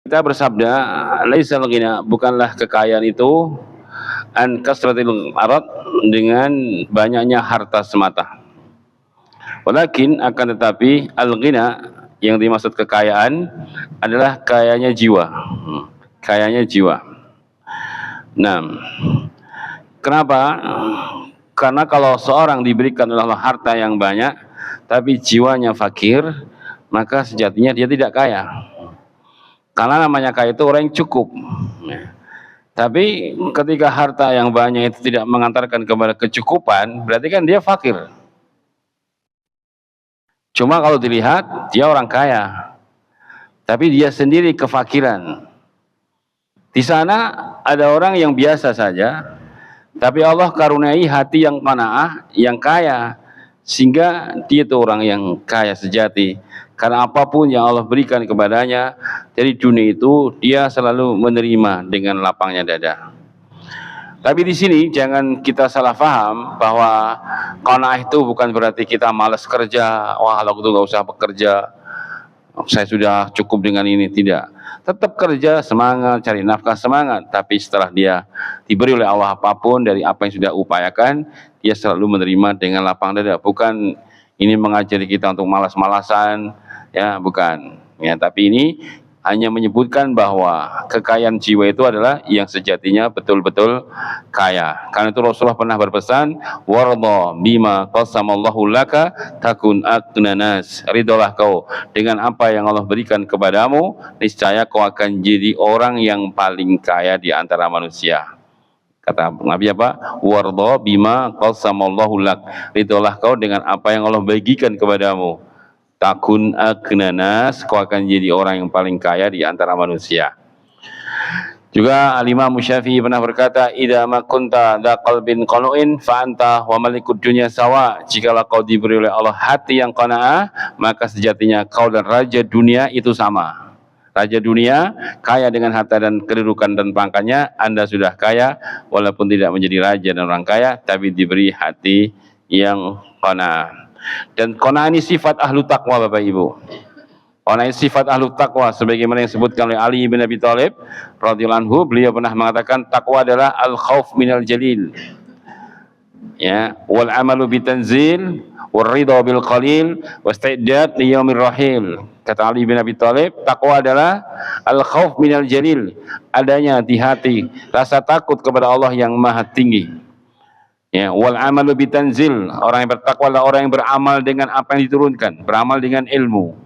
Kita bersabda, laisal ghina, bukanlah kekayaan itu an kasratil arad, dengan banyaknya harta semata. Walakin, akan tetapi, al ghina, yang dimaksud kekayaan adalah kayanya jiwa. Kayanya jiwa. Nah, kenapa? Karena kalau seorang diberikan oleh Allah harta yang banyak, tapi jiwanya fakir, maka sejatinya dia tidak kaya. Karena namanya kaya itu orang yang cukup. Tapi ketika harta yang banyak itu tidak mengantarkan kepada kecukupan, berarti kan dia fakir. Cuma kalau dilihat, dia orang kaya, tapi dia sendiri kefakiran. Di sana ada orang yang biasa saja, tapi Allah karuniai hati yang qanaah, yang kaya, sehingga dia itu orang yang kaya sejati. Karena apapun yang Allah berikan kepadanya dari dunia itu, dia selalu menerima dengan lapangnya dada. Tapi di sini jangan kita salah paham bahwa qanaah itu bukan berarti kita malas kerja. Wah, kalau itu nggak usah bekerja, saya sudah cukup dengan ini. Tidak. Tetap kerja, semangat, cari nafkah, semangat. Tapi setelah dia diberi oleh Allah apapun dari apa yang sudah upayakan, dia selalu menerima dengan lapang dada. Bukan ini mengajari kita untuk malas-malasan, ya, bukan. Ya, tapi ini hanya menyebutkan bahwa kekayaan jiwa itu adalah yang sejatinya betul-betul kaya. Karena itu Rasulullah pernah berpesan, warda bima qasamallahu laka takun aghnanas. Ridholah kau dengan apa yang Allah berikan kepadamu, niscaya kau akan jadi orang yang paling kaya di antara manusia. Kata Nabi apa? Warda bima qasamallahu lak. Ridholah kau dengan apa yang Allah bagikan kepadamu. Takun aghnanas, kau akan jadi orang yang paling kaya di antara manusia. Juga Al-Imam Syafi'i pernah berkata, idza ma kunta dza qalbin qanu'in fa anta wa malikud dunya sawa. Jikalau kau diberi oleh Allah hati yang qanaah, maka sejatinya kau dan raja dunia itu sama. Raja dunia kaya dengan harta dan kedudukan dan pangkatnya, Anda sudah kaya walaupun tidak menjadi raja dan orang kaya, tapi diberi hati yang qanaah. Dan qanaah ini sifat ahlu taqwa, Bapak Ibu. Qanaah ini sifat ahlu taqwa, sebagaimana yang disebutkan oleh Ali bin Abi Thalib radhiyallahu anhu. Beliau pernah mengatakan taqwa adalah al khauf minal jalil, ya, wal amalu bitanzil, wal ridha bil qalil, wastidad li yaumir rahil. Kata Ali bin Abi Thalib, taqwa adalah al khauf minal jalil, adanya di hati rasa takut kepada Allah yang maha tinggi. Ya, wal amalu bitanzil, orang yang bertakwa adalah orang yang beramal dengan apa yang diturunkan, beramal dengan ilmu.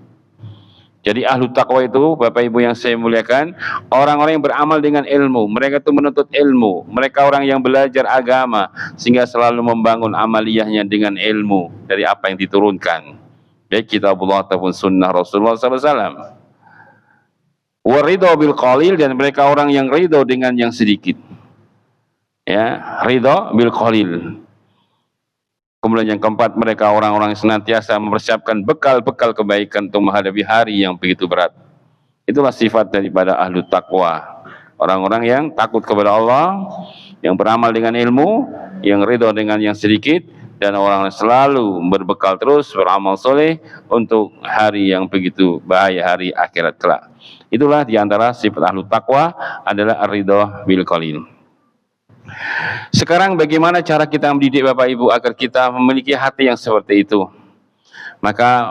Jadi ahlu taqwa itu, Bapak Ibu yang saya muliakan, orang-orang yang beramal dengan ilmu. Mereka itu menuntut ilmu, mereka orang yang belajar agama, sehingga selalu membangun amaliyahnya dengan ilmu dari apa yang diturunkan, baik kitabullah ataupun sunnah Rasulullah SAW. Waridho bil qalil, dan mereka orang yang ridho dengan yang sedikit. Ya, ridho bil qalil. Kemudian yang keempat, mereka orang-orang yang senantiasa mempersiapkan bekal-bekal kebaikan untuk menghadapi hari yang begitu berat. Itulah sifat daripada ahlu taqwa, orang-orang yang takut kepada Allah, yang beramal dengan ilmu, yang ridho dengan yang sedikit, dan orang yang selalu berbekal terus beramal soleh untuk hari yang begitu bahaya, hari akhirat kelak. Itulah diantara sifat ahlu taqwa adalah ar-ridho bil qalil. Sekarang bagaimana cara kita mendidik Bapak Ibu agar kita memiliki hati yang seperti itu? Maka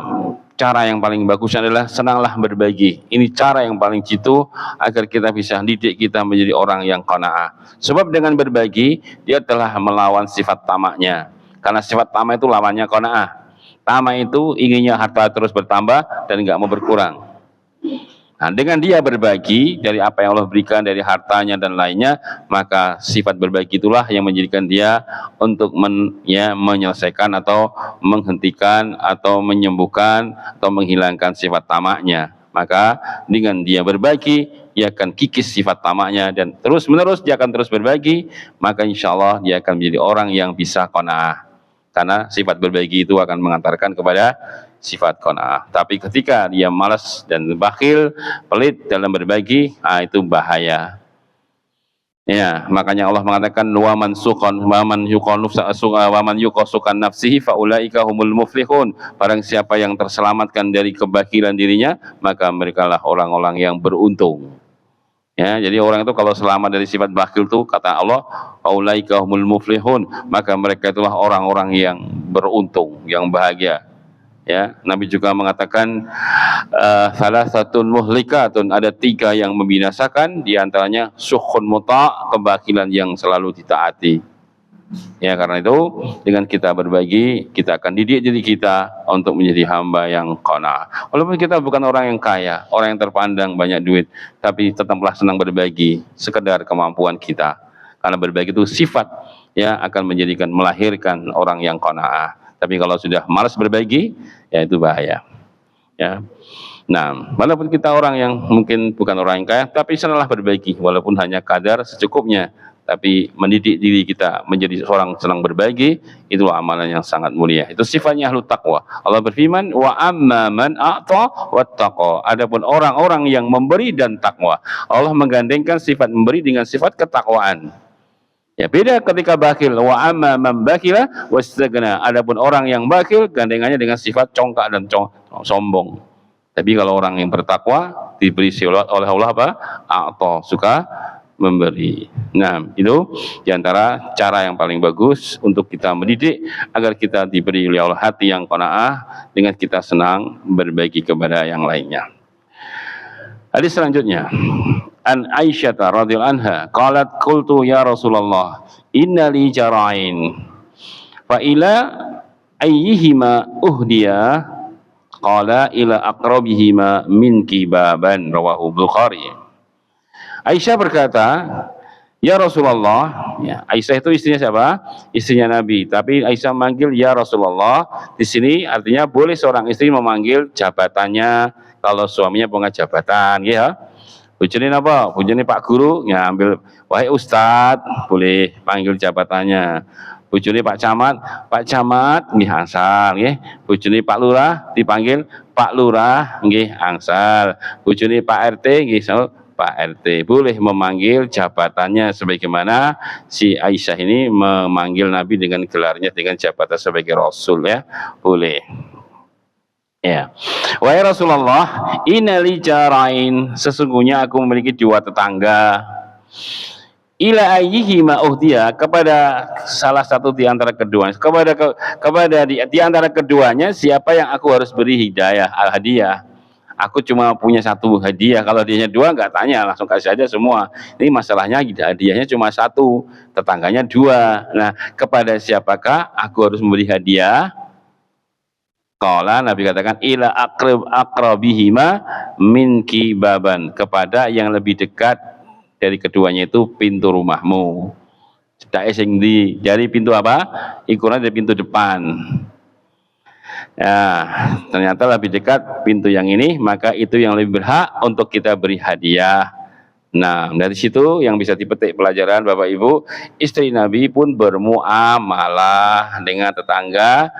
cara yang paling bagus adalah senanglah berbagi. Ini cara yang paling jitu agar kita bisa didik kita menjadi orang yang qanaah. Sebab dengan berbagi, dia telah melawan sifat tamaknya. Karena sifat tamak itu lawannya qanaah. Tamak itu inginnya harta terus bertambah dan nggak mau berkurang. Nah, dengan dia berbagi dari apa yang Allah berikan, dari hartanya dan lainnya, maka sifat berbagi itulah yang menjadikan dia untuk menyelesaikan atau menghentikan atau menyembuhkan atau menghilangkan sifat tamaknya. Maka dengan dia berbagi, dia akan kikis sifat tamaknya dan terus menerus dia akan terus berbagi, maka insya Allah dia akan menjadi orang yang bisa qanaah. Karena sifat berbagi itu akan mengantarkan kepada sifat qanaah. Tapi ketika dia malas dan bakhil, pelit dalam berbagi, itu bahaya. Ya, makanya Allah mengatakan waman yuqasukan nafsihi faulaika humul muflihun. Barang siapa yang terselamatkan dari kebakilan dirinya, maka merekalah orang-orang yang beruntung. Ya, jadi orang itu kalau selamat dari sifat bakhil itu kata Allah, "Ulaika humul muflihun," maka mereka itulah orang-orang yang beruntung, yang bahagia. Ya, Nabi juga mengatakan salah satu muhlikatun, ada 3 yang membinasakan, diantaranya sukhun muta', kebakilan yang selalu ditaati. Ya, karena itu dengan kita berbagi, kita akan didik diri kita untuk menjadi hamba yang qanaah. Walaupun kita bukan orang yang kaya, orang yang terpandang banyak duit, tapi tetaplah senang berbagi sekedar kemampuan kita. Karena berbagi itu sifat ya akan melahirkan orang yang qanaah. Tapi kalau sudah malas berbagi, ya itu bahaya. Ya. Nah, walaupun kita orang yang mungkin bukan orang yang kaya, tapi senanglah berbagi, walaupun hanya kadar secukupnya. Tapi mendidik diri kita menjadi seorang senang berbagi, itulah amalan yang sangat mulia. Itu sifatnya ahlu taqwa. Allah berfirman, wa amma man a'ta wattaqa. Adapun orang-orang yang memberi dan takwa, Allah menggandengkan sifat memberi dengan sifat ketakwaan. Ya, beda ketika bakhil, wa amma man bakhila wastaghna. Adapun orang yang bakhil gandengannya dengan sifat congkak dan sombong. Tapi kalau orang yang bertakwa diberi oleh Allah apa? A'ta, suka memberi. Nah, itu diantara cara yang paling bagus untuk kita mendidik agar kita diberi oleh Allah hati yang qanaah dengan kita senang berbagi kepada yang lainnya. Hadis selanjutnya, an Aisyah radhiyallahu anha qalat qultu ya Rasulullah inna li jara'in fa ila ayyihima uhdiya qala ila aqrabihima minki baban, rawahu Bukhari. Aisyah berkata, ya Rasulullah, ya, Aisyah itu istrinya siapa? Istrinya Nabi. Tapi Aisyah memanggil ya Rasulullah. Di sini artinya boleh seorang istri memanggil jabatannya kalau suaminya punya jabatan, ya. Bujuni apa? Bujuni Pak Guru, ya ambil wahai Ustadz, boleh panggil jabatannya. Bujuni Pak Camat, nggih angsal, nggih. Bujuni Pak Lurah dipanggil Pak Lurah, nggih angsal. Bujuni Pak RT, nggih Pak RT, boleh memanggil jabatannya sebagaimana si Aisyah ini memanggil Nabi dengan gelarnya dengan jabatan sebagai Rasul, ya, boleh. Ya, wahai Rasulullah, innali jarain, sesungguhnya aku memiliki 2 tetangga. Ila ayyihima uhdiya, kepada salah satu di antara keduanya, kepada di antara keduanya siapa yang aku harus beri hidayah al-hadiah. Aku cuma punya 1 hadiah, kalau hadiahnya 2 nggak tanya, langsung kasih aja semua. Ini masalahnya hadiahnya cuma 1, tetangganya 2. Nah, kepada siapakah aku harus memberi hadiah? Qala, Nabi katakan ila aqrabihima minki baban, kepada yang lebih dekat dari keduanya itu pintu rumahmu. Dari pintu apa? Ikuran dari pintu depan. Ya, ternyata lebih dekat pintu yang ini, maka itu yang lebih berhak untuk kita beri hadiah. Nah, dari situ yang bisa dipetik pelajaran Bapak Ibu, istri Nabi pun bermuamalah dengan tetangganya.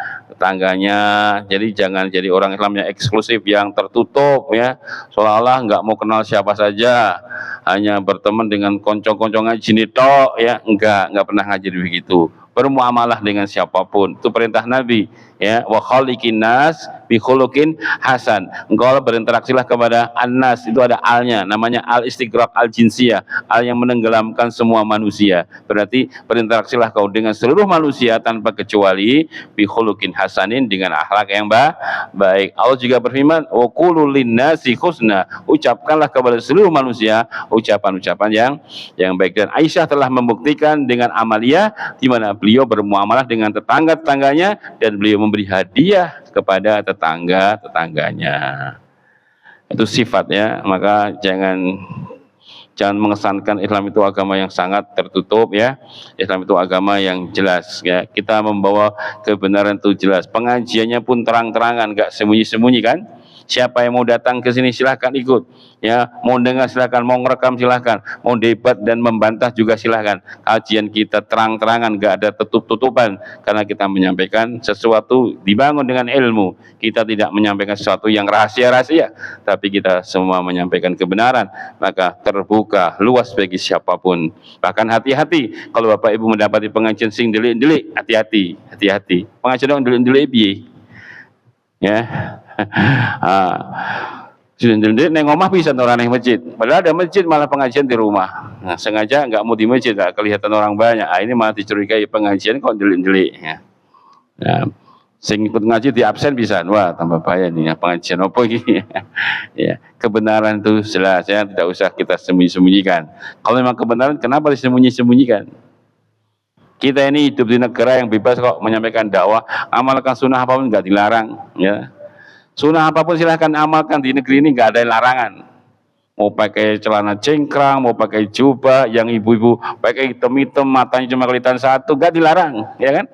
Jadi jangan jadi orang Islam yang eksklusif, yang tertutup, ya, seolah-olah nggak mau kenal siapa saja, hanya berteman dengan koncong-koncong ngaji tok, ya, nggak pernah ngajar begitu. Bermuamalah dengan siapapun, itu perintah Nabi, ya, wa khaliqin nas bi khuluqin hasan. Engkau berinteraksilah kepada annas, itu ada alnya, namanya al istighraq al jinsiyah, al yang menenggelamkan semua manusia. Berarti berinteraksilah kau dengan seluruh manusia tanpa kecuali bi khuluqin hasanin, dengan akhlak yang baik. Allah juga berfirman, wa qulu linnasi husna, ucapkanlah kepada seluruh manusia ucapan-ucapan yang baik. Dan Aisyah telah membuktikan dengan amalia di mana beliau bermuamalah dengan tetangga-tetangganya dan beliau memberi hadiah kepada tetangga-tetangganya. Itu sifatnya, maka jangan mengesankan Islam itu agama yang sangat tertutup, ya. Islam itu agama yang jelas, ya. Kita membawa kebenaran itu jelas. Pengajiannya pun terang-terangan, enggak sembunyi-sembunyi, kan? Siapa yang mau datang ke sini silahkan ikut, ya, mau dengar silahkan, mau ngerekam silahkan, mau debat dan membantah juga silahkan. Kajian kita terang-terangan, nggak ada tutup-tutupan, karena kita menyampaikan sesuatu dibangun dengan ilmu. Kita tidak menyampaikan sesuatu yang rahasia-rahasia, tapi kita semua menyampaikan kebenaran, maka terbuka luas bagi siapapun. Bahkan hati-hati kalau Bapak Ibu mendapati pengajian sing delik-delik, hati-hati. Pengajian dong delik-delik piye? Ya. Delik neng omah bisa orang neng masjid. Padahal ada masjid malah pengajian di rumah. Nah, sengaja nggak mau di masjid, lah, kelihatan orang banyak. Ah, ini malah dicurigai pengajian kok delik-delik. Ya. Nah, sing ikut ngaji di absen bisa, wah tambah bahaya nih. Pengajian apa ini? Ya, kebenaran itu jelas ya, tidak usah kita sembunyi-sembunyikan. Kalau memang kebenaran, kenapa disembunyi-sembunyikan? Kita ini hidup di negara yang bebas kok menyampaikan dakwah, amalkan sunnah apapun nggak dilarang. Ya. Sunnah apapun silahkan amalkan, di negeri ini nggak ada larangan. Mau pakai celana cingkrang, mau pakai jubah, yang ibu-ibu pakai hitam-hitam, matanya cuma kelihatan satu, nggak dilarang, ya kan?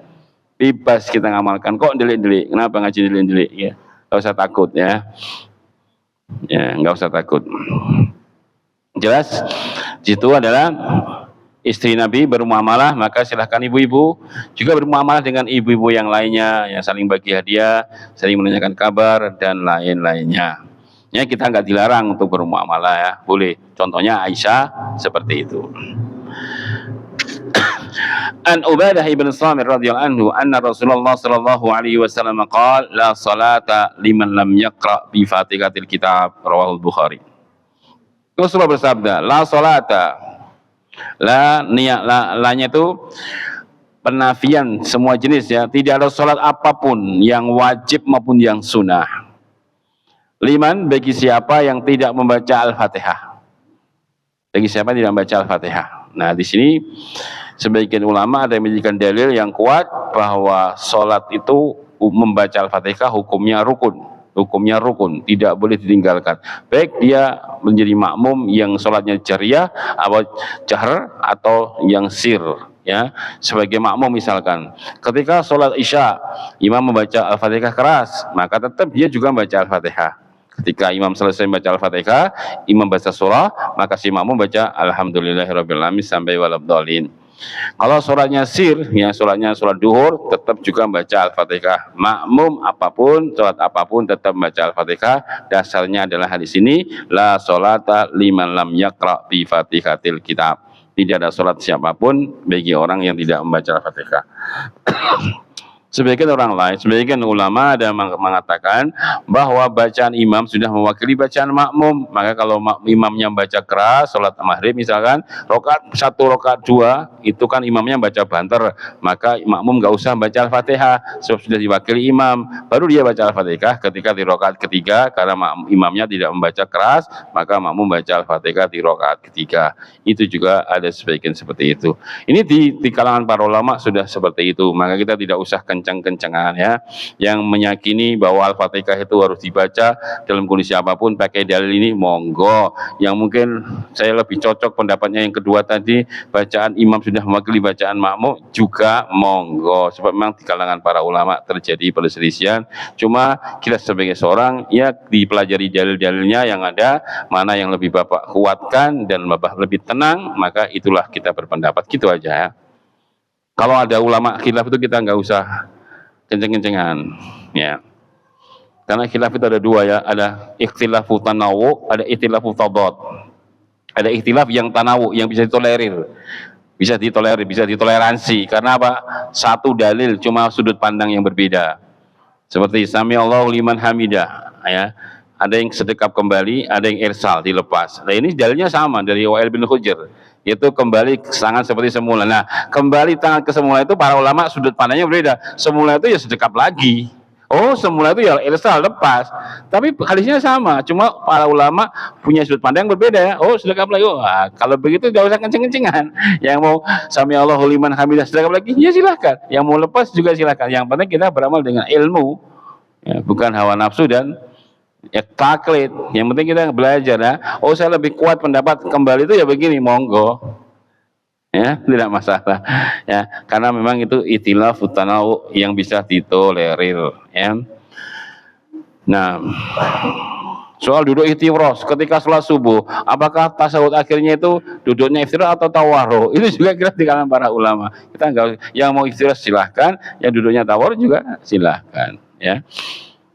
Bebas kita ngamalkan. Kok delik-delik? Kenapa ngaji delik-delik? Ya, nggak usah takut ya. Ya, nggak usah takut. Jelas, itu adalah istri Nabi bermuamalah, maka silahkan ibu-ibu juga bermuamalah dengan ibu-ibu yang lainnya, yang saling bagi hadiah, saling menanyakan kabar dan lain-lainnya. Ya, kita nggak dilarang untuk bermuamalah ya, boleh. Contohnya Aisyah seperti itu. An Ubadah ibn Samir radhiyallahu anhu anna Rasulullah sallallahu alaihi wasallam qala la salata liman lam yaqra bi Fatihatil Kitab, rawahul Bukhari. Rasulullah bersabda, la salata, la-nya itu penafian semua jenis ya, tidak ada sholat apapun yang wajib maupun yang sunnah. Liman, bagi siapa yang tidak membaca Al-Fatihah. Bagi siapa yang tidak membaca Al-Fatihah. Nah, di sini sebagian ulama ada yang menjadikan dalil yang kuat bahwa sholat itu membaca Al-Fatihah hukumnya rukun. Hukumnya rukun, tidak boleh ditinggalkan. Baik dia menjadi makmum yang sholatnya jariyah atau jahr atau yang sir, ya. Sebagai makmum misalkan, ketika sholat isya imam membaca Al-Fatihah keras, maka tetap dia juga membaca Al-Fatihah. Ketika imam selesai membaca Al-Fatihah, imam baca surah, maka si makmum baca Alhamdulillahirabbil alamin sampai waladhdallin. Kalau sholatnya sir, ya sholatnya sholat duhur, tetap juga membaca Al-Fatihah. Makmum apapun, sholat apapun tetap membaca Al-Fatihah. Dasarnya adalah hadis ini, la sholata liman lam yaqra bi Fatihatil Kitab. Tidak ada sholat siapapun bagi orang yang tidak membaca Al-Fatihah. Sebagian orang lain, sebagian ulama ada mengatakan bahwa bacaan imam sudah mewakili bacaan makmum. Maka kalau imamnya baca keras, sholat maghrib misalkan, rokaat 1, rokaat 2, itu kan imamnya baca banter, maka makmum nggak usah baca Al-Fatihah, sebab sudah diwakili imam. Baru dia baca Al-Fatihah ketika di rokaat ketiga, karena imamnya tidak membaca keras, maka makmum baca Al-Fatihah di rokaat ketiga. Itu juga ada sebagian seperti itu. Ini di kalangan para ulama sudah seperti itu, maka kita tidak usah kencang-kencangan ya, yang meyakini bahwa Al-Fatihah itu harus dibaca dalam kondisi apapun pakai dalil ini, monggo. Yang mungkin saya lebih cocok pendapatnya yang kedua tadi, bacaan imam sudah mewakili bacaan makmum, juga monggo. Sebab memang di kalangan para ulama terjadi perselisihan, cuma kita sebagai seorang ya dipelajari dalil-dalilnya yang ada, mana yang lebih Bapak kuatkan dan Bapak lebih tenang, maka itulah kita berpendapat, gitu aja ya. Kalau ada ulama khilaf itu kita nggak usah kenceng-kencengan, ya. Karena khilaf itu ada dua ya, ada ikhtilafu tanawu, ada ikhtilafu tadad. Ada ikhtilaf yang tanawu, yang bisa ditolerir, bisa ditoleransi. Karena apa? Satu dalil, cuma sudut pandang yang berbeda. Seperti sami Allahu liman hamidah, ya. Ada yang sedekap kembali, ada yang irsal, dilepas. Nah ini dalilnya sama dari Wa'il bin Hujr, yaitu kembali tangan seperti semula. Nah, kembali tangan ke semula itu para ulama sudut pandangnya berbeda. Semula itu ya sedekap lagi. Oh, semula itu ya irsal, lepas. Tapi hadisnya sama, cuma para ulama punya sudut pandang yang berbeda ya. Oh, sedekap lagi. Oh, kalau begitu jangan usah kenceng-kencengan. Yang mau sami Allahu liman hamidah sedekap lagi, ya silahkan. Yang mau lepas juga silahkan. Yang penting kita beramal dengan ilmu, ya, bukan hawa nafsu dan ya taklid. Yang penting kita belajar ya. Oh, saya lebih kuat pendapat kembali itu ya begini, monggo. Ya, tidak masalah. Ya, karena memang itu ikhtilaf tanawu yang bisa ditolerir, ya. Nah, soal duduk iftirosh ketika sholat subuh, apakah tasawuf akhirnya itu duduknya iftirosh atau tawarruh? Itu juga kira di kalangan para ulama. Kita enggak, yang mau iftirosh silahkan, yang duduknya tawarruh juga silahkan, ya.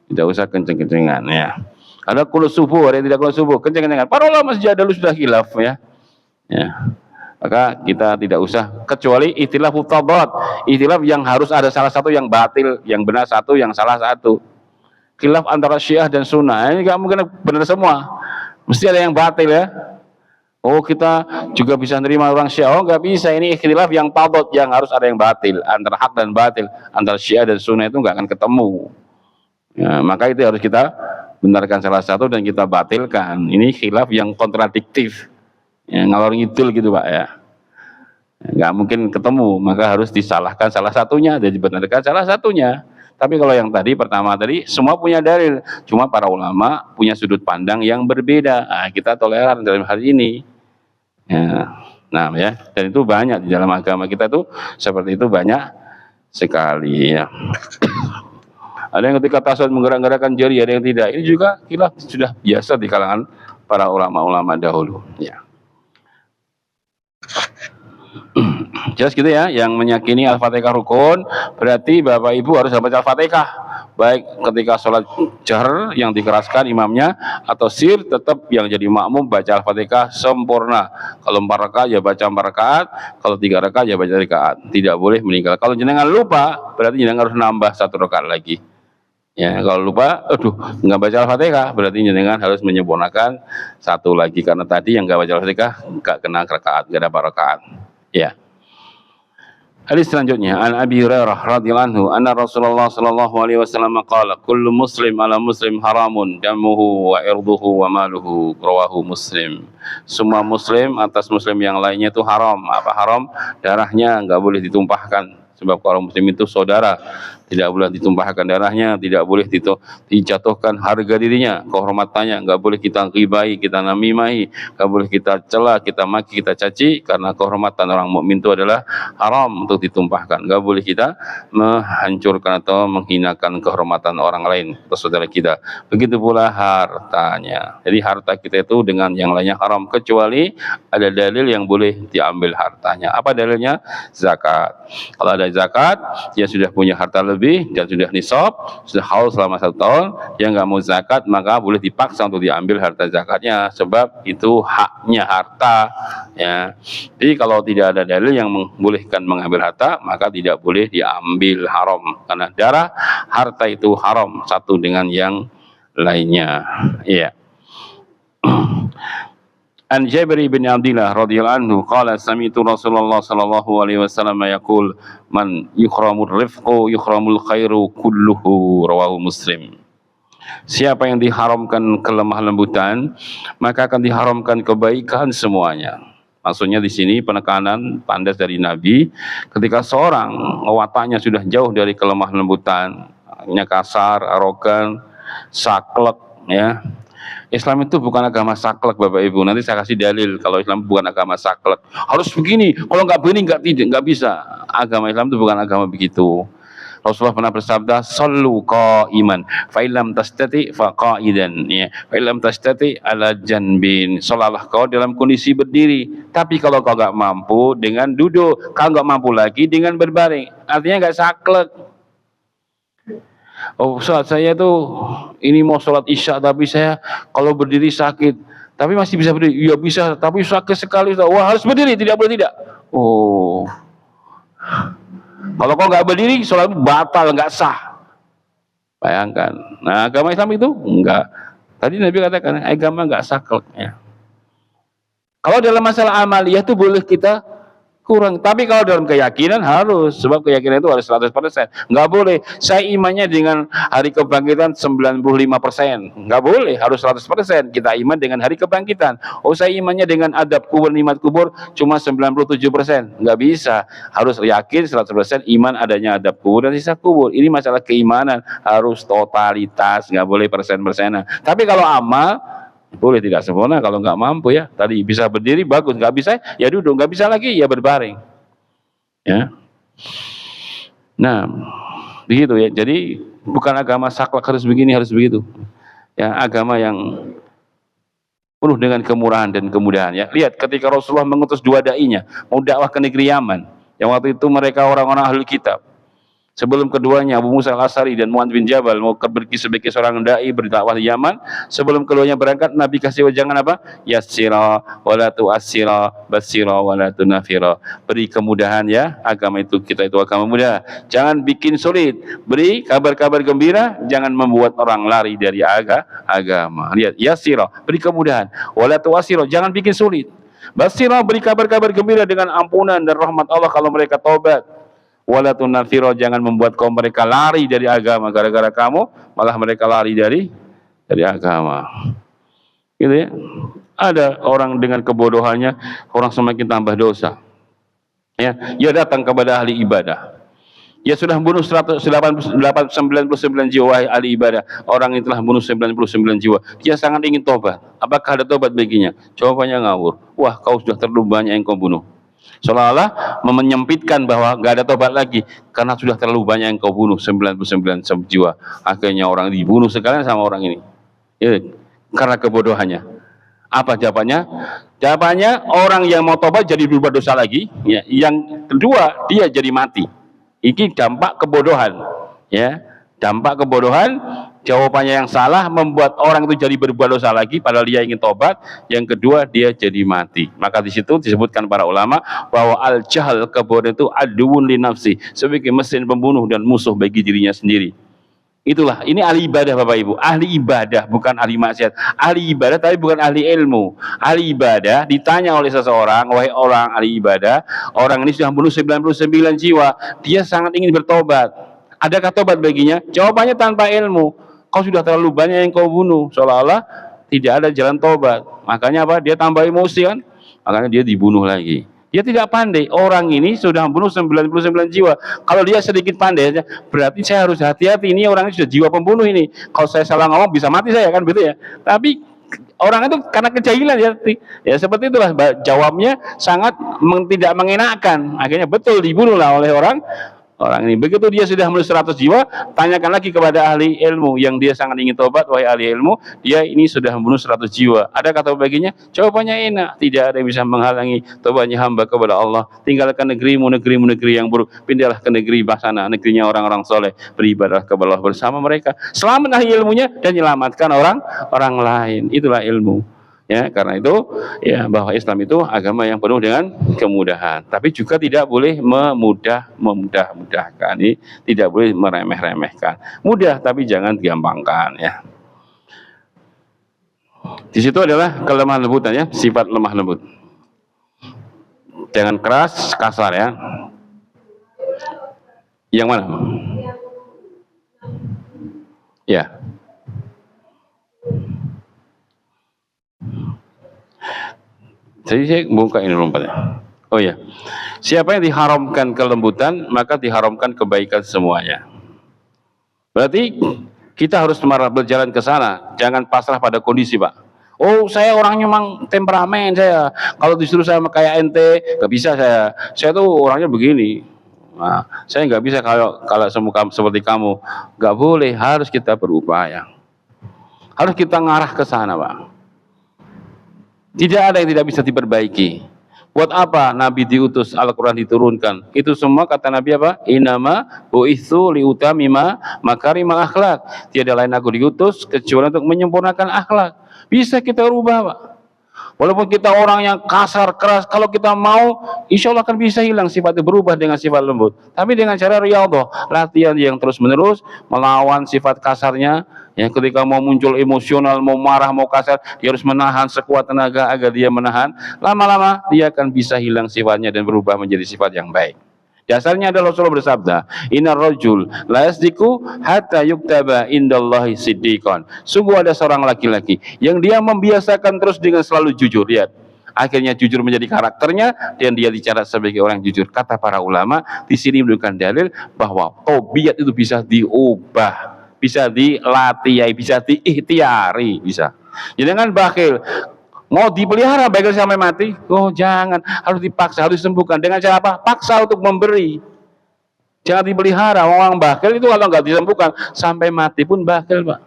Tidak usah kenceng-kencengan ya. Ada qunut subuh, ada yang tidak qunut subuh, kenceng-kencengan. Para ulama sejak dulu sudah khilaf ya. Ya. Maka kita tidak usah, kecuali ikhtilaf tadad, ikhtilaf yang harus ada salah satu yang batil, yang benar satu, yang salah satu. khilaf antara Syiah dan Sunnah. Ini nggak mungkin benar semua. Mesti ada yang batil ya. Oh kita juga bisa nerima orang Syiah. Oh nggak bisa, ini khilaf yang tadad, yang harus ada yang batil. Antara hak dan batil, antara Syiah dan Sunnah itu nggak akan ketemu. Ya, maka itu harus kita benarkan salah satu dan kita batilkan. Ini khilaf yang kontradiktif, yang ngalor ngidul gitu Pak ya. Nggak mungkin ketemu, maka harus disalahkan salah satunya dan dibenarkan salah satunya. Tapi kalau yang tadi pertama tadi semua punya dalil, cuma para ulama punya sudut pandang yang berbeda. Nah, kita toleran dalam hal ini. Ya. Nah ya, dan itu banyak di dalam agama kita tuh seperti itu banyak sekali ya. Ada yang ketika tasawuf menggerak-gerakkan jari, ada yang tidak. Ini juga khilaf sudah biasa di kalangan para ulama-ulama dahulu. Ya. Jelas gitu ya, yang meyakini Al-Fatihah rukun, berarti Bapak Ibu harus baca Al-Fatihah. Baik ketika sholat jahr yang dikeraskan imamnya, atau sir tetap yang jadi makmum baca Al-Fatihah sempurna. Kalau 4 rakaat ya baca 4 rakaat, kalau 3 rakaat ya baca 3 rakaat. Tidak boleh meninggal. Kalau jenengan lupa, berarti jenengan harus nambah 1 rakaat lagi. Ya, kalau lupa, aduh, nggak baca Al-Fatihah, berarti jenengan harus menyempurnakan 1 lagi. Karena tadi yang nggak baca Al-Fatihah nggak kena rakaat, nggak dapat rakaat. Ya. Hadis selanjutnya, an Abi Hurairah radhiyallahu anhu, anna Rasulullah sallallahu alaihi wasallam qala, kullu muslim ala muslim haramun damuhu wa irduhu wa maluhu, rawahu Muslim. Semua muslim atas muslim yang lainnya itu haram. Apa haram? Darahnya enggak boleh ditumpahkan. Sebab kalau muslim itu saudara, tidak boleh ditumpahkan darahnya, tidak boleh dijatuhkan harga dirinya, kehormatannya, enggak boleh kita ghibai, kita namimahi, enggak boleh kita cela, kita maki, kita caci, karena kehormatan orang mukmin itu adalah haram untuk ditumpahkan. Enggak boleh kita menghancurkan atau menghinakan kehormatan orang lain atau saudara kita. Begitu pula hartanya. Jadi harta kita itu dengan yang lainnya haram, kecuali ada dalil yang boleh diambil hartanya. Apa dalilnya? Zakat. Kalau ada zakat, dia sudah punya harta lebih dan sudah nisab, sudah haul selama 1 tahun, dia nggak mau zakat, maka boleh dipaksa untuk diambil harta zakatnya, sebab itu haknya harta ya. Jadi kalau tidak ada dalil yang membolehkan mengambil harta, maka tidak boleh diambil, haram, karena darah harta itu haram satu dengan yang lainnya ya. An Jabir bin Abdullah radhiyallahu anhu qala sami'tu Rasulullah sallallahu alaihi wasallam yaqul man yukhramur rifqu yukhramul khairu kulluhu, rawahu Muslim. Siapa yang diharamkan kelemah lembutan, maka akan diharamkan kebaikan semuanya. Maksudnya di sini penekanan pandas dari Nabi, ketika seorang wataknya sudah jauh dari kelemah lembutan, hanya kasar, arogan, saklek ya. Islam itu bukan agama saklek Bapak Ibu. Nanti saya kasih dalil kalau Islam bukan agama saklek. Harus begini, kalau nggak begini nggak bisa. Agama Islam itu bukan agama begitu. Rasulullah pernah bersabda, "Shallu qa'iman, fa illam tastati fa qa'idan." Ya, fa illam tastati ala janbin. Sholalah kau dalam kondisi berdiri. Tapi kalau kau nggak mampu dengan duduk, kalau nggak mampu lagi dengan berbaring. Artinya nggak saklek. Oh Ustaz, saya tuh ini mau sholat isya tapi saya kalau berdiri sakit, tapi masih bisa berdiri. Iya bisa, tapi sakit sekali Ustaz. Wah harus berdiri, tidak boleh tidak. Oh, kalau kau nggak berdiri sholat batal, nggak sah. Bayangkan. Nah agama Islam itu enggak. Tadi Nabi katakan agama nggak saklek ya. Kalau dalam masalah amaliyah itu boleh kita kurang, tapi kalau dalam keyakinan harus, sebab keyakinan itu harus 100%. Nggak boleh saya imannya dengan hari kebangkitan 95%, nggak boleh, harus 100%. Kita iman dengan hari kebangkitan. Oh saya imannya dengan adab kubur, nikmat kubur cuma 97%, nggak bisa, harus yakin 100% iman adanya adab kubur dan sisa kubur. Ini masalah keimanan, harus totalitas, nggak boleh persen-persenan. Tapi kalau amal boleh tidak sempurna kalau nggak mampu ya. Tadi bisa berdiri bagus, nggak bisa ya duduk, nggak bisa lagi ya berbaring. Ya. Nah, begitu ya. Jadi bukan agama saklek harus begini harus begitu. Ya, agama yang penuh dengan kemurahan dan kemudahan ya. Lihat ketika Rasulullah mengutus 2 dai-nya mau dakwah ke negeri Yaman. Yang waktu itu mereka orang-orang ahli kitab. Sebelum keduanya Abu Musa al-Asy'ari dan Mu'adz bin Jabal mau pergi sebagai seorang dai berdakwah di Yaman, sebelum keduanya berangkat Nabi kasih wejangan apa? Yassira wa la tu'assira, bassira wa la tunafira. Beri kemudahan ya, agama itu kita itu agama mudah. Jangan bikin sulit. Beri kabar-kabar gembira, jangan membuat orang lari dari agama. Lihat, yassira, beri kemudahan. Wa la tu'assira, jangan bikin sulit. Bassira, beri kabar-kabar gembira dengan ampunan dan rahmat Allah kalau mereka taubat. Wala tunafiro, jangan membuat kaum mereka lari dari agama gara-gara kamu, malah mereka lari dari agama. Gitu ya. Ada orang dengan kebodohannya, orang semakin tambah dosa. Ya, ia datang kepada ahli ibadah. Ia sudah bunuh 199 jiwa ahli ibadah. Orang itu telah bunuh 99 jiwa. Dia sangat ingin tobat. Apakah ada tobat baginya? Jawabannya ngawur. Wah, kau sudah terlalu banyak yang kau bunuh. Seolah-olah menyempitkan bahwa nggak ada tobat lagi karena sudah terlalu banyak yang kau bunuh, 99 jiwa. Akhirnya orang dibunuh sekalian sama orang ini ya, karena kebodohannya. Apa jawabannya? Jawabannya, orang yang mau tobat jadi berbuat dosa lagi ya. Yang kedua, dia jadi mati. Ini dampak kebodohan ya. Dampak kebodohan, jawabannya yang salah membuat orang itu jadi berbuat dosa lagi padahal dia ingin tobat. Yang kedua, dia jadi mati. Maka di situ disebutkan para ulama bahwa al-jahl, kebodohan itu aduun li nafsi, sebagai mesin pembunuh dan musuh bagi dirinya sendiri. Itulah, ini ahli ibadah Bapak Ibu, ahli ibadah bukan ahli maksiat. Ahli ibadah tapi bukan ahli ilmu. Ahli ibadah ditanya oleh seseorang, wahai orang ahli ibadah, orang ini sudah bunuh 99 jiwa, dia sangat ingin bertobat. Adakah tobat baginya? Jawabannya tanpa ilmu. Kau sudah terlalu banyak yang kau bunuh. Seolah-olah tidak ada jalan tobat. Makanya apa? Dia tambah emosi kan? Makanya dia dibunuh lagi. Dia tidak pandai. Orang ini sudah membunuh 99 jiwa. Kalau dia sedikit pandai, berarti saya harus hati-hati. Ini orang ini sudah jiwa pembunuh ini. Kalau saya salah ngomong bisa mati saya kan, begitu ya. Tapi orang itu karena kejahilan ya. Ya seperti itulah jawabnya, sangat tidak mengenakan. Akhirnya betul dibunuhlah oleh orang ini. Begitu dia sudah menulis 100 jiwa, tanyakan lagi kepada ahli ilmu yang dia sangat ingin tobat, wahai ahli ilmu, dia ini sudah membunuh 100 jiwa. Adakah tobat baginya? Jawabannya enak, tidak ada yang bisa menghalangi tobatnya hamba kepada Allah. Tinggalkan negerimu yang buruk, pindahlah ke negeri sana, negerinya orang-orang soleh, beribadah kepada Allah bersama mereka. Selamatlah ilmunya dan menyelamatkan orang lain. Itulah ilmu. Ya, karena itu ya, bahwa Islam itu agama yang penuh dengan kemudahan, tapi juga tidak boleh memudah-mudahkan, tidak boleh meremeh-remehkan. Mudah tapi jangan digampangkan ya. Di situ adalah kelemahan lembutan ya, sifat lemah lembut. Jangan keras, kasar ya. Yang mana? Ya. Jadi saya buka ini lompatnya. Oh ya, siapa yang diharamkan kelembutan, maka diharamkan kebaikan semuanya. Berarti kita harus berjalan ke sana, jangan pasrah pada kondisi, Pak. Oh, saya orangnya memang temperamen saya. Kalau disuruh saya kayak ente, nggak bisa saya. Saya tuh orangnya begini. Nah, saya nggak bisa kalau seperti kamu. Nggak boleh, harus kita berupaya. Harus kita ngarah ke sana, Pak. Tidak ada yang tidak bisa diperbaiki. Buat apa Nabi diutus, Al-Quran diturunkan? Itu semua kata Nabi apa? Inama bu'itsu liutamima makarimal akhlak. Tiada lain aku diutus kecuali untuk menyempurnakan akhlak. Bisa kita rubah, Pak. Walaupun kita orang yang kasar, keras, kalau kita mau, insya Allah akan bisa hilang sifatnya, berubah dengan sifat lembut. Tapi dengan cara riyadhah, latihan yang terus-menerus, melawan sifat kasarnya. Ya, ketika mau muncul emosional, mau marah, mau kasar, dia harus menahan sekuat tenaga agar dia menahan. Lama-lama dia akan bisa hilang sifatnya dan berubah menjadi sifat yang baik. Dasarnya adalah Rasulullah bersabda, Innar rajul la yasdiku hatta yuktaba indallahi siddiqan. Sungguh ada seorang laki-laki yang dia membiasakan terus dengan selalu jujur. Lihat, akhirnya jujur menjadi karakternya dan dia dicatat sebagai orang jujur. Kata para ulama, di sini menunjukkan dalil bahwa tabiat itu bisa diubah, bisa dilatih, bisa diikhtiari, bisa. Jangan bakhil. Mau dipelihara baik sampai mati? Oh jangan, harus dipaksa, harus disembuhkan. Dengan cara apa? Paksa untuk memberi. Jangan dipelihara. Orang bakhil itu kalau nggak disembuhkan sampai mati pun bakhil, Pak.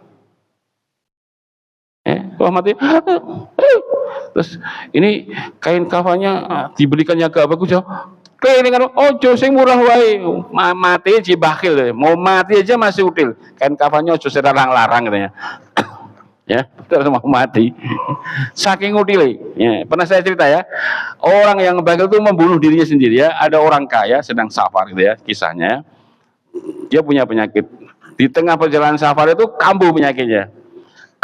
Kalau mati, terus ini kain kafannya dibelikannya agak bagus ya. Kelilingan, ojo sing murah wae, mati aja bakhil, mau mati aja masih util. Kan kafannya ojo larang-larang katanya. Ya, terus mau mati. Saking utile. Ya, pernah saya cerita ya, orang yang bakhil itu membunuh dirinya sendiri ya. Ada orang kaya sedang safar gitu ya, kisahnya. Dia punya penyakit. Di tengah perjalanan safar itu kambuh penyakitnya.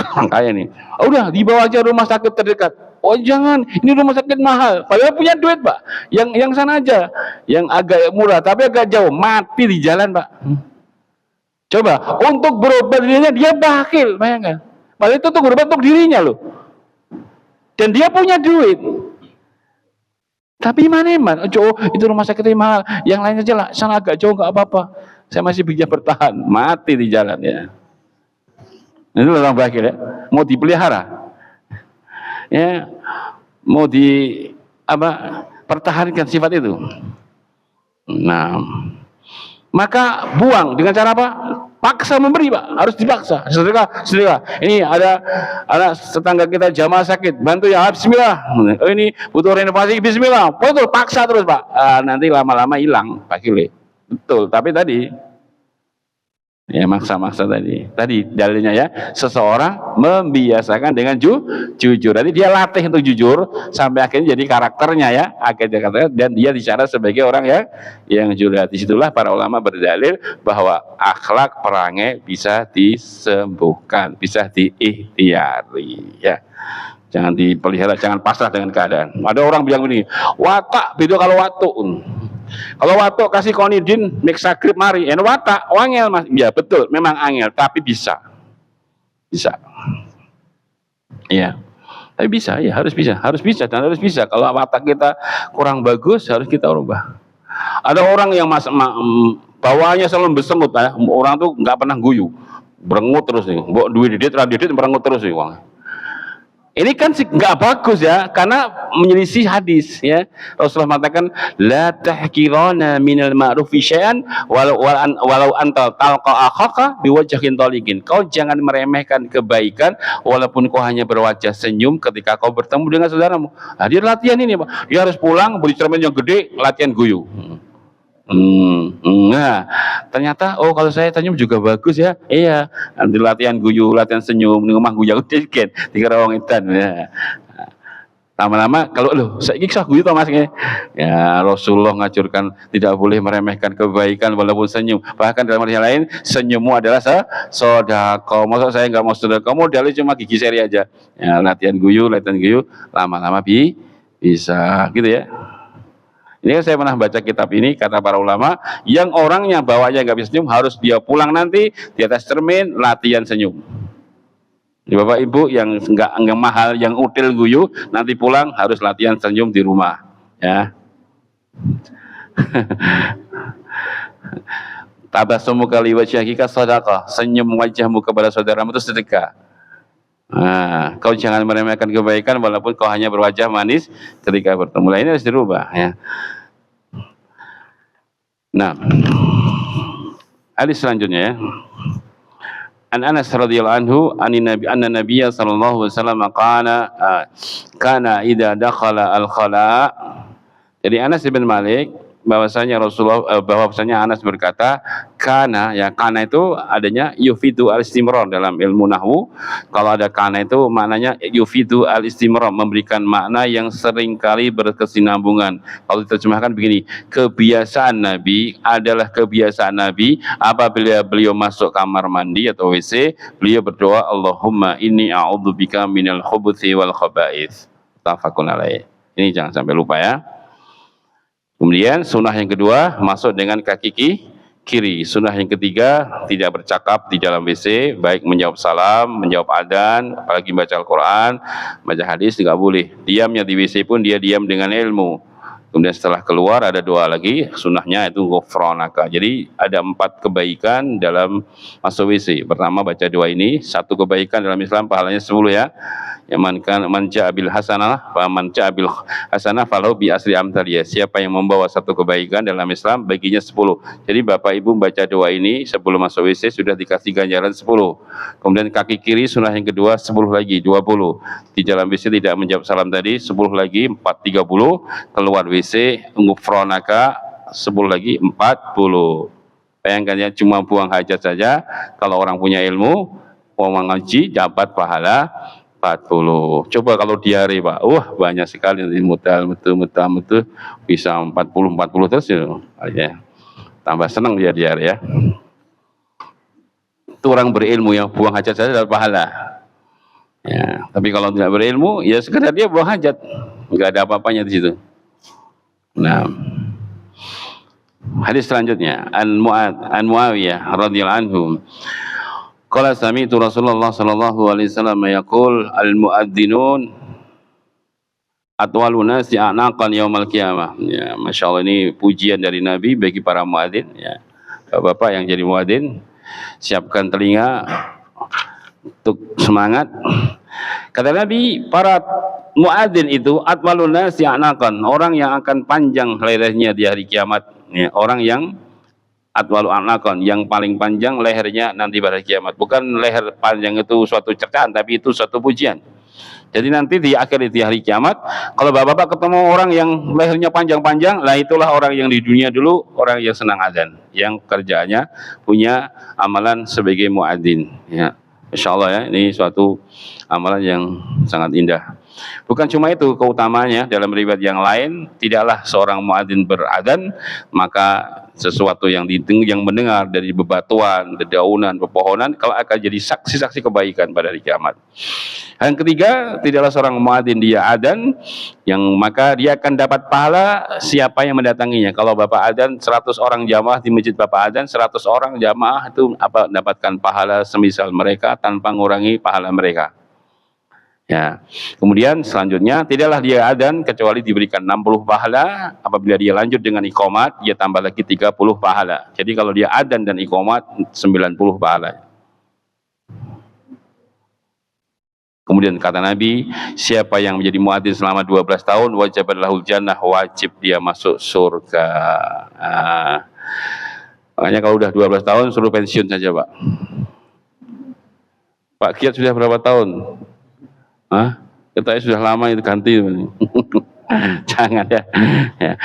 Orang kaya nih. Oh, udah dibawa aja rumah sakit terdekat. Oh jangan, ini rumah sakit mahal. Padahal punya duit pak. Yang sana aja, yang agak murah tapi agak jauh. Mati di jalan pak. Coba untuk berobat dirinya dia bakhil, bayangkan. Padahal itu untuk berobat untuk dirinya loh. Dan dia punya duit. Tapi mana iman? Oh, itu rumah sakit mahal. Yang lain aja lah, sana agak jauh nggak apa-apa. Saya masih bisa bertahan. Mati di jalan ya. Itu orang bakhil ya. Mau dipelihara. Ya, mau pertahankan sifat itu. Nah, maka buang dengan cara apa? Paksa memberi pak, harus dipaksa. Sedekah. Ini ada anak tetangga kita jamaah sakit, bantu ya, bismillah. Oh ini butuh renovasi, bismillah. Betul, paksa terus pak. Nanti lama-lama hilang, bakhil. Betul, tapi tadi ya maksa-maksa tadi dalilnya ya, seseorang membiasakan dengan jujur. Jadi dia latih untuk jujur sampai akhirnya jadi karakternya ya, akhirnya dan dia bicara sebagai orang yang jujur. Disitulah para ulama berdalil bahwa akhlak perangai bisa disembuhkan, bisa diikhtiari ya. Jangan dipelihara, jangan pasrah dengan keadaan. Ada orang bilang begini, watak beda kalau watuk. Kalau watuk kasih konidin, mixagrip mari, en watak, wangel mas, ya betul, memang angel, tapi bisa, ya, tapi bisa, ya harus bisa. Kalau watak kita kurang bagus, harus kita rubah. Ada orang yang bawaannya selalu bersemut, ya. Orang tuh nggak pernah guyu, berengut terus nih, duit didit, berengut terus nih, uang. Ini kan nggak bagus ya, karena menyelisih hadis ya. Rasulullah mengatakan, la tahqirana minal ma'rufi syai'an walau anta talqa akhaka biwajhin taliqin. Kau jangan meremehkan kebaikan walaupun kau hanya berwajah senyum ketika kau bertemu dengan saudaramu. Nah, dia latihan ini, Pak. Dia harus pulang beli cermin yang gede, latihan guyu. Nah, ternyata kalau saya senyum juga bagus ya. Iya, nanti latihan guyu, latihan senyum, di rumah guyu dikit, dikira orang edan ya. Lama-lama kalau saya kisah guyu toh Mas ya, Rasulullah ngajurkan tidak boleh meremehkan kebaikan walaupun senyum. Bahkan dalam hadis lain, senyummu adalah sedekah. Masa saya nggak mau sedekah, modalnya cuma gigi seri aja. Ya, latihan guyu, lama-lama bisa gitu ya. Ini kan saya pernah baca kitab ini, kata para ulama, yang orangnya bawanya nggak bisa senyum, harus dia pulang nanti di atas cermin latihan senyum. Jadi bapak ibu yang nggak mahal, yang util guyu, nanti pulang harus latihan senyum di rumah, ya. Tabassumu kali wajhika shadaqah, senyum wajahmu kepada saudaramu itu sedekah. Nah, kau jangan meremehkan kebaikan walaupun kau hanya berwajah manis ketika bertemu. Ini harus dirubah ya. Nah, hadis selanjutnya ya. An Anas radhiyallahu anhu anna Nabiyya sallallahu alaihi wasallam kana idza dakhala al-khala. Jadi Anas bin Malik bahwasanya Anas berkata, kana itu adanya yufidu al-istimrar dalam ilmu nahwu. Kalau ada kana itu maknanya yufidu al-istimrar, memberikan makna yang seringkali berkesinambungan. Kalau diterjemahkan begini, kebiasaan Nabi apabila beliau masuk kamar mandi atau WC, beliau berdoa, Allahumma inni a'udzubika minal khubuthi wal khaba'ith. Tafakun alaih. Ini jangan sampai lupa ya. Kemudian sunnah yang kedua, masuk dengan kaki kiri. Sunnah yang ketiga, tidak bercakap di dalam WC, baik menjawab salam, menjawab adzan, apalagi baca Al-Quran, baca hadis, tidak boleh. Diamnya di WC pun dia diam dengan ilmu. Kemudian setelah keluar ada doa lagi, sunnahnya itu ghufranaka. Jadi ada 4 kebaikan dalam masuk WC. Pertama baca doa ini, 1 kebaikan dalam Islam pahalanya 10 ya. Ya, man ja'a bil hasanah fa man ja'a bil hasanah falahu bi asri amsaliyah. Siapa yang membawa satu kebaikan dalam Islam baginya 10. Jadi Bapak Ibu baca doa ini sebelum masuk WC sudah dikasih ganjaran 10. Kemudian kaki kiri sunnah yang kedua 10 lagi 20. Di dalam WC tidak menjawab salam tadi 10 lagi 30. Keluar WC ngufronaka 10 lagi 40. Bayangkan ya, cuma buang hajat saja. Kalau orang punya ilmu, orang ngaji dapat pahala 40. Coba kalau diare Pak, wah banyak sekali nanti mutal bisa 40 terus ya. Tambah senang dia diare ya. Itu orang berilmu yang buang hajat saja dapat pahala. Ya, tapi kalau tidak berilmu ya sekedar dia buang hajat, nggak ada apa-apanya di situ. Nah, hadis selanjutnya an Muawiyah radhiyallahu anhu. Qala sami'tu Rasulullah sallallahu alaihi wasallam yaqul al-muadzzinun atwalun nasi a'naqan yaumal qiyamah. Ya, masyaallah ini pujian dari Nabi bagi para muadzin ya. Bapak yang jadi muadzin, siapkan telinga untuk semangat. Kata Nabi, para muadzin itu atwalun nasi a'naqan, orang yang akan panjang lehernya di hari kiamat. Ya, orang yang atwalu a'naqan, yang paling panjang lehernya nanti pada kiamat. Bukan leher panjang itu suatu cercaan, tapi itu suatu pujian. Jadi nanti di akhir di hari kiamat, kalau bapak-bapak ketemu orang yang lehernya panjang-panjang, lah itulah orang yang di dunia dulu orang yang senang azan, yang kerjaannya punya amalan sebagai muadzin. Ya, insya Allah ya, ini suatu amalan yang sangat indah. Bukan cuma itu keutamanya, dalam riwayat yang lain, tidaklah seorang muadzin beradzan maka sesuatu yang mendengar dari bebatuan, dedaunan, pepohonan, kalau akan jadi saksi-saksi kebaikan pada hari kiamat. Yang ketiga, tidaklah seorang muadzin dia adzan, yang maka dia akan dapat pahala siapa yang mendatanginya. Kalau Bapak adzan 100 orang jamaah di masjid Bapak adzan, 100 orang jamaah itu dapatkan pahala semisal mereka tanpa mengurangi pahala mereka. Ya. Kemudian selanjutnya tidaklah dia adzan kecuali diberikan 60 pahala. Apabila dia lanjut dengan iqamat, dia tambah lagi 30 pahala. Jadi kalau dia adzan dan iqamat 90 pahala. Kemudian kata Nabi, siapa yang menjadi muadzin selama 12 tahun wajib lahul jannah, wajib dia masuk surga. Makanya kalau udah 12 tahun suruh pensiun saja, Pak. Pak Kiat sudah berapa tahun? Katanya sudah lama itu ganti. Jangan ya.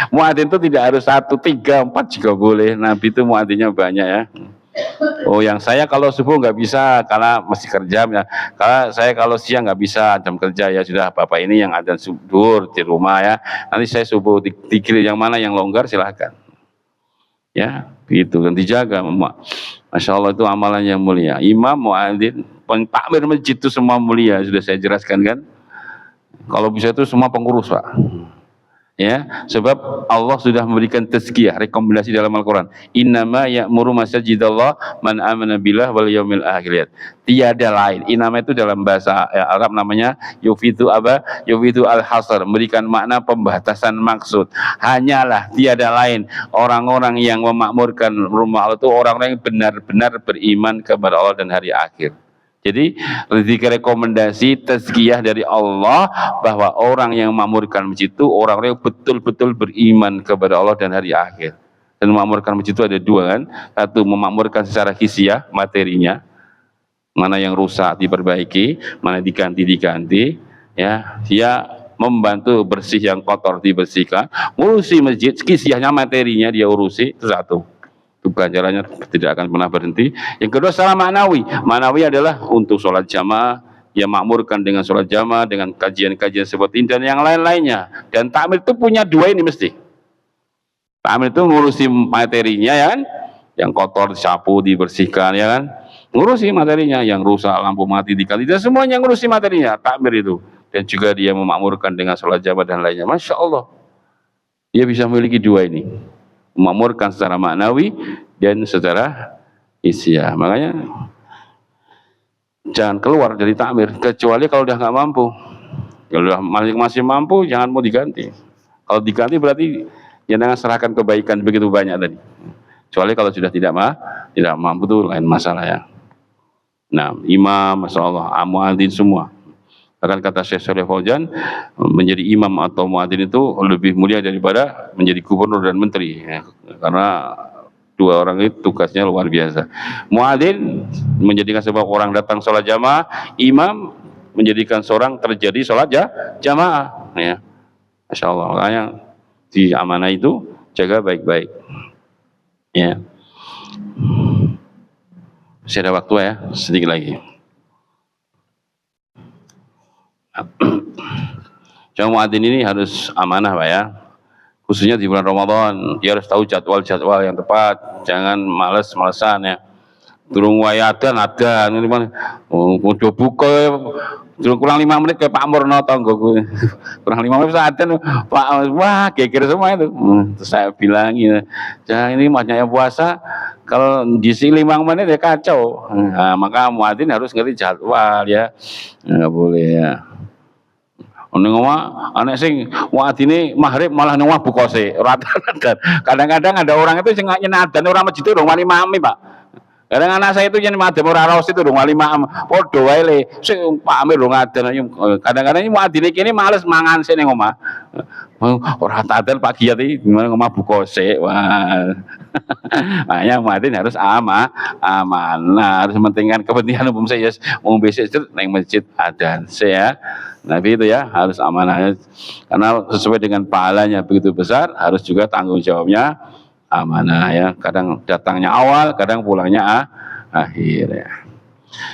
Muadzin itu tidak harus 1, 3, 4 juga boleh. Nabi itu muadzinnya banyak ya. Oh, yang saya kalau subuh nggak bisa karena masih kerja. Karena saya kalau siang nggak bisa jam kerja, ya sudah Bapak ini yang adzan subuh di rumah ya. Nanti saya subuh dikir yang mana yang longgar silahkan. Ya, gitu kan dijaga. Masya Allah itu amalan yang mulia. Imam, muadzin, takmir masjid itu semua mulia, sudah saya jelaskan kan. Kalau bisa itu semua pengurus Pak. Ya, sebab Allah sudah memberikan tazkiyah, rekomendasi dalam Al-Quran. Innama ya'muru masajidallah man amana billah wal yaumil akhir. Tiada lain. Innama itu dalam bahasa Arab namanya yufidu al-hasr, memberikan makna pembatasan maksud. Hanyalah, tiada lain, orang-orang yang memakmurkan rumah Allah itu orang-orang yang benar-benar beriman kepada Allah dan hari akhir. Jadi rekomendasi tazkiyah dari Allah bahwa orang yang memakmurkan masjid itu orang-orang yang betul-betul beriman kepada Allah dan hari akhir. Dan memakmurkan masjid itu ada dua kan, satu memakmurkan secara hisiah materinya, mana yang rusak diperbaiki, mana diganti ya, dia membantu bersih yang kotor dibersihkan, ngurusi masjid, hisiahnya materinya dia urusi, itu satu. Ganjarannya tidak akan pernah berhenti. Yang kedua secara maknawi adalah untuk sholat jamaah, ya makmurkan dengan sholat jamaah, dengan kajian-kajian seperti ini dan yang lain-lainnya. Dan takmir itu punya dua ini mesti. Takmir itu ngurusi materinya ya kan, yang kotor disapu dibersihkan ya kan, ngurusi materinya, yang rusak lampu mati diganti, dan semuanya ngurusi materinya takmir itu. Dan juga dia memakmurkan dengan sholat jamaah dan lainnya. Masya Allah, dia bisa memiliki dua ini, memakmurkan secara maknawi dan secara hisiah. Makanya jangan keluar dari takmir kecuali kalau udah nggak mampu. Kalau udah masih mampu jangan mau diganti. Kalau diganti berarti jangan serahkan kebaikan begitu banyak tadi. Kecuali kalau sudah tidak mampu, itu lain masalah ya. Nah, imam, masya Allah, muadzin semua. Bahkan kata Syekh Shalih Fauzan, menjadi imam atau muadzin itu lebih mulia daripada menjadi gubernur dan menteri, ya. Karena dua orang itu tugasnya luar biasa. Muadzin menjadikan sebab orang datang sholat jamaah, imam menjadikan seorang terjadi sholat jamaah, ya. Masya Allah, makanya di amanah itu jaga baik-baik, ya. Masih ada waktu ya, sedikit lagi. Jamaah muadzin ini harus amanah, Pak, ya. Khususnya di bulan Ramadan, dia harus tahu jadwal-jadwal yang tepat, jangan males-malesan, ya. Durung wayadan ada, ini mana? Udah buka, durung kurang 5 menit kayak Pak Murno tonggoku. Kurang 5 menit adzan, Pak, wah geger semua itu. Terus saya bilang, jangan ini makanya puasa, kalau diisi 5 menit ya kacau. Nah, maka muadzin harus ngerti jadwal, ya. Nggak boleh, ya. Ono ngomong anak sing muadzine maghrib malah nongah buka sih. Kadang-kadang ada orang itu sing nyenadan orang masjid itu dong wali mami, Pak. Kadang anak saya itu yang madem ora raos itu dong wali mami. Padha wae le sing pamir dong ngadan. Kadang-kadang muadzine kene males mangan sih ning omah. Ora tadel pagi ati gimana ngomah buka sih. Wah. Makanya muadzin harus amanah, harus mementingkan kepentingan umum saya. Mau besok itu nang masjid adzan sih, ya. Nabi itu ya harus amanah, karena sesuai dengan pahalanya begitu besar, harus juga tanggung jawabnya amanah, ya. Kadang datangnya awal, kadang pulangnya akhir, ya.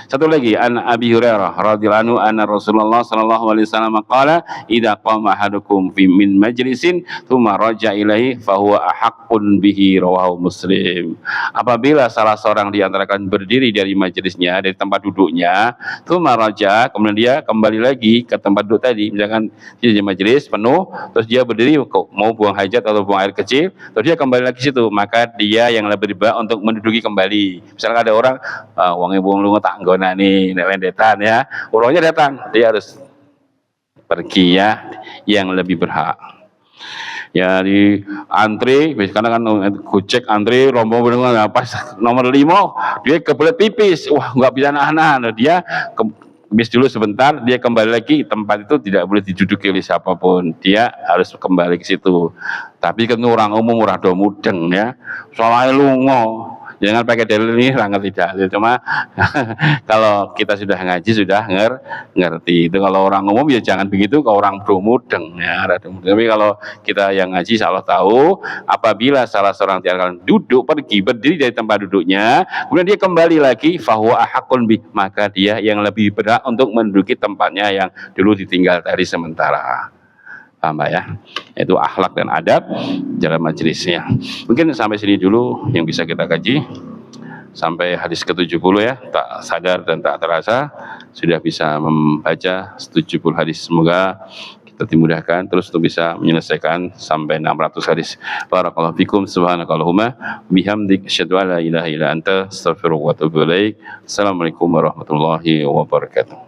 Satu lagi, an Abi Hurairah radhiyallahu anhu anna Rasulullah sallallahu alaihi wasallam qala idza qama ahadukum fi min majlisin tsumma raja ilaihi fa huwa ahaqqun bihi, rawahu Muslim. Apabila salah seorang di antara kalian berdiri dari majelisnya, dari tempat duduknya, tsumma raja, kemudian dia kembali lagi ke tempat duduk tadi, misalkan dia di majelis penuh, terus dia berdiri mau buang hajat atau buang air kecil, terus dia kembali lagi situ, maka dia yang lebih baik untuk menduduki kembali. Misalkan ada orang wonge buang lunga tak nggona nih lendetan, ya, orangnya datang, dia harus pergi, ya, yang lebih berhak. Ya di antri, karena kan gojek antri rombongan pas nomor 5 dia kebelet pipis, wah nggak bisa nahan, dia pipis dulu sebentar, dia kembali lagi, tempat itu tidak boleh diduduki oleh siapapun, dia harus kembali ke situ. Tapi kan orang umum ora do mudeng, ya, soalnya lungo. Jangan pakai dalil ini, ngerti dalil. Cuma kalau kita sudah ngaji sudah ngerti. Itu kalau orang umum ya jangan begitu, kalau orang mudeng, ya. Tapi kalau kita yang ngaji, insya Allah tahu apabila salah seorang di antara kalian duduk, pergi, berdiri dari tempat duduknya, kemudian dia kembali lagi, fahuwa ahaqqun bih, maka dia yang lebih berhak untuk menduduki tempatnya yang dulu ditinggal tadi sementara. Paham, Pak, ya? Itu akhlak dan adab dalam majelisnya. Mungkin sampai sini dulu yang bisa kita kaji. Sampai hadis ke-70, ya. Tak sadar dan tak terasa sudah bisa membaca 70 hadis. Semoga kita dimudahkan terus untuk bisa menyelesaikan sampai 600 hadis. Barakallahu fikum, subhanakallahumma bihamdik, asyhadu an la ilaha illa anta, astaghfiruka wa atubu ilaik. Assalamualaikum warahmatullahi wabarakatuh.